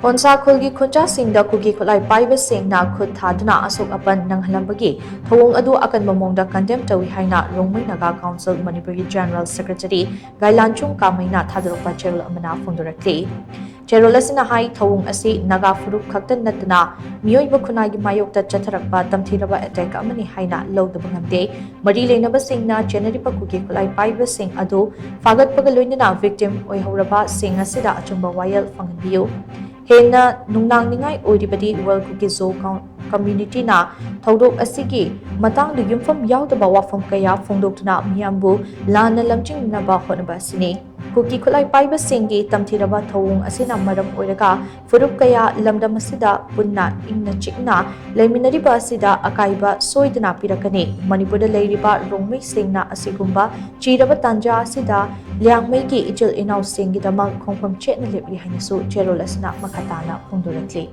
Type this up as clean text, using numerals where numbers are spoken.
Konsakhul gi Khunja Singda Kuki khutlai paiba Singna Khut Thaduna Asok Apan Nanghalamba gi thouong adu akanba maong Condemn tou-i haina Rongmei Naga Council Manipur General Secretary Gailanchung Kamei na thadorakpa cherol amana phongdorakli. Cherol asina hai thouong asi naga furup khaktan natna miyoiba khunai gi mayokta chatharakpa tamthiraba attack amani haina lawdaba ngamde mari leinaba singna general Kuki khutlai paiba sing adu fagatpaga loinana victim oihoraba sing asida achumba wayel phangbiu. Haina nungnang ningai oiribadi World Kuki Zoo Community na thaudok asigi matang du yumfam yaudaba wafam kaya phongdoktuna miyambu lana lamjingnaba honaba sini. Kuki khutlai paiba singi tamthiraba thouong asina maram oiraga furup kaya lamdam asida punna ingna chikna leiminariba asida akaiba soidana pirakani Manipurda leiriba Rongmei Singna asigumba chiraba tanja asida liangmei gi ichil inau singi damak khongpham chetna lepli hainasu cherol asina makhatana phongdorakli.